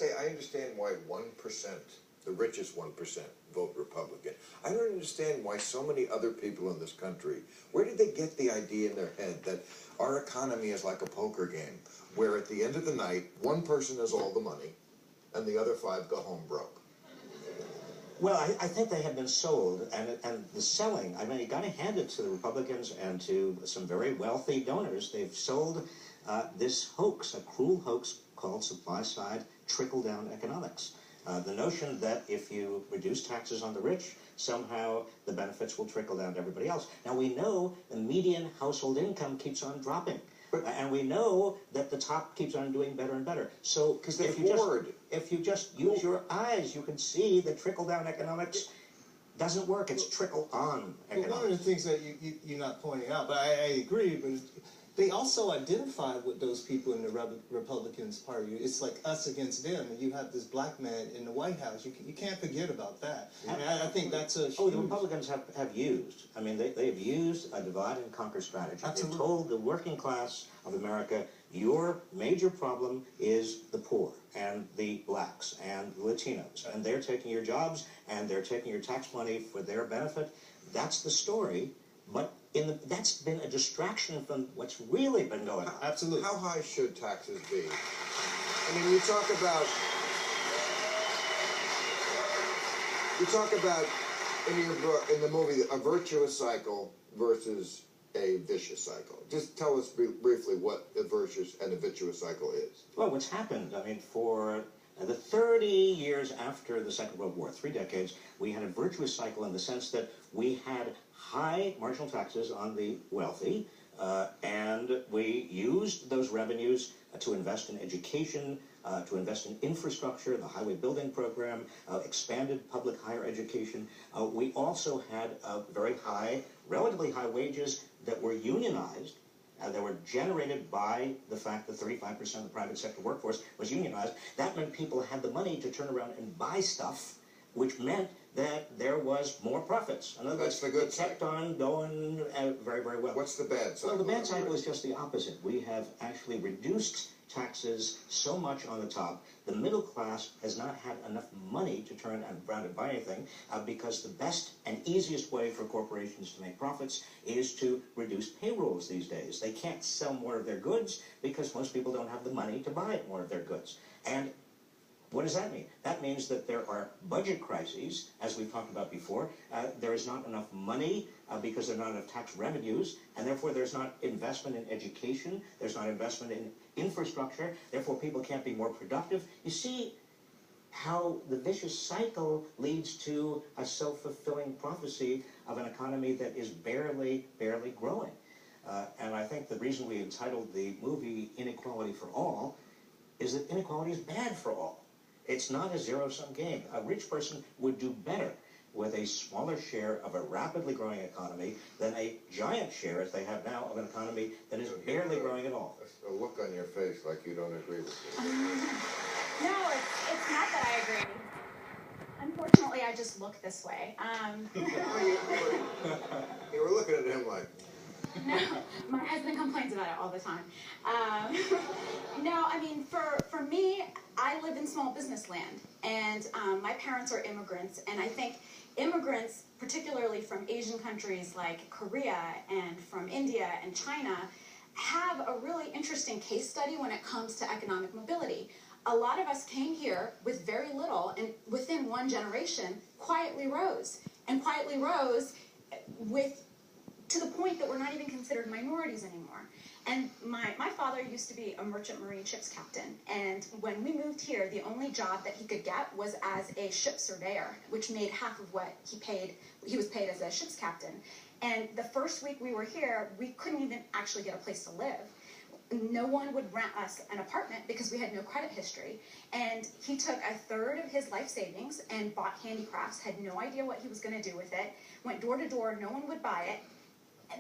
I understand why 1%, the richest 1%, vote Republican. I don't understand why so many other people in this country, where did they get the idea in their head that our economy is like a poker game, where at the end of the night, one person has all the money, and the other 5 go home broke? Well, I think they have been sold, and the selling, I mean, you got to hand it to the Republicans and to some very wealthy donors. They've sold this hoax, a cruel hoax called supply-side trickle-down economics. The notion that if you reduce taxes on the rich, somehow the benefits will trickle down to everybody else. Now, we know the median household income keeps on dropping. And we know that the top keeps on doing better and better. So if you just use your eyes, you can see that trickle-down economics doesn't work. It's trickle-on economics. Well, one of the things that you're not pointing out, but I agree, but they also identify with those people in the Republicans Party. It's like us against them, and you have this black man in the White House. You can't forget about that. And I think that's a huge... Oh, the Republicans have used. I mean, they have used a divide-and-conquer strategy. Absolutely. They've told the working class of America, your major problem is the poor and the blacks and the Latinos, and they're taking your jobs and they're taking your tax money for their benefit. That's the story, but that's been a distraction from what's really been going on. Absolutely. How high should taxes be? I mean, you talk about in the movie a virtuous cycle versus a vicious cycle. Just tell us briefly what a virtuous and a vicious cycle is. Well, what's happened, I mean, for the 30 years after the Second World War, 3 decades, we had a virtuous cycle in the sense that we had high marginal taxes on the wealthy, and we used those revenues to invest in education, to invest in infrastructure, the highway building program, expanded public higher education. We also had very high, relatively high wages that were unionized. They were generated by the fact that 35% of the private sector workforce was unionized. That meant people had the money to turn around and buy stuff, which meant that there was more profits. In other words, it kept on going very, very well. What's the bad side? Well, the bad side was just the opposite. We have actually reduced taxes so much on the top. The middle class has not had enough money to turn around and buy anything because the best and easiest way for corporations to make profits is to reduce payrolls these days. They can't sell more of their goods because most people don't have the money to buy more of their goods. And what does that mean? That means that there are budget crises, as we've talked about before. There is not enough money because there are not enough tax revenues, and therefore there's not investment in education, there's not investment in infrastructure, therefore people can't be more productive. You see how the vicious cycle leads to a self-fulfilling prophecy of an economy that is barely growing. And I think the reason we entitled the movie Inequality for All is that inequality is bad for all. It's not a zero-sum game. A rich person would do better with a smaller share of a rapidly growing economy than a giant share, as they have now, of an economy that is barely growing at all. A look on your face like you don't agree with me. No, it's not that I agree. Unfortunately, I just look this way. You were looking at him like... No, my husband complains about it all the time. No, I mean, for me, I live in small business land, and my parents are immigrants, and I think immigrants, particularly from Asian countries like Korea and from India and China, have a really interesting case study when it comes to economic mobility. A lot of us came here with very little, and within one generation, quietly rose to the point that we're not even considered minorities anymore. And my father used to be a merchant marine ships captain, and when we moved here, the only job that he could get was as a ship surveyor, which made half of what he was paid as a ship's captain. And the first week we were here, we couldn't even actually get a place to live. No one would rent us an apartment because we had no credit history. And he took a third of his life savings and bought handicrafts, had no idea what he was going to do with it, went door to door, no one would buy it.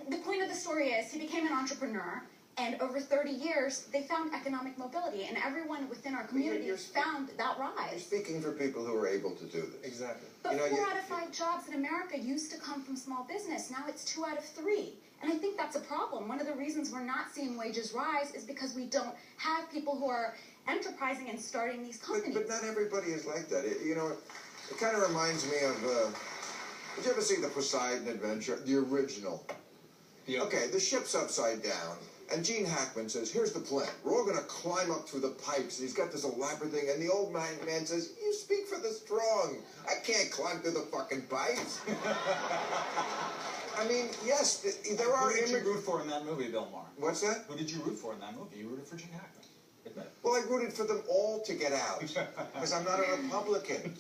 The point of the story is he became an entrepreneur, And over 30 years, they found economic mobility, and everyone within our community found that You're rise. speaking for people who are able to do this. Exactly. But You know, 4 out of 5 jobs in America used to come from small business. Now it's 2 out of 3. And I think that's a problem. One of the reasons we're not seeing wages rise is because we don't have people who are enterprising and starting these companies. But not everybody is like that. You know, it kind of reminds me of, did you ever see the Poseidon Adventure, the original? Yeah. Okay, the ship's upside down, and Gene Hackman says, here's the plan. We're all going to climb up through the pipes. And he's got this elaborate thing, and the old man says, you speak for the strong. I can't climb through the fucking pipes. I mean, yes, there are Who did you root for in that movie, Bill Maher? What's that? Who did you root for in that movie? You rooted for Gene Hackman. Admit it. Well, I rooted for them all to get out, because I'm not a Republican.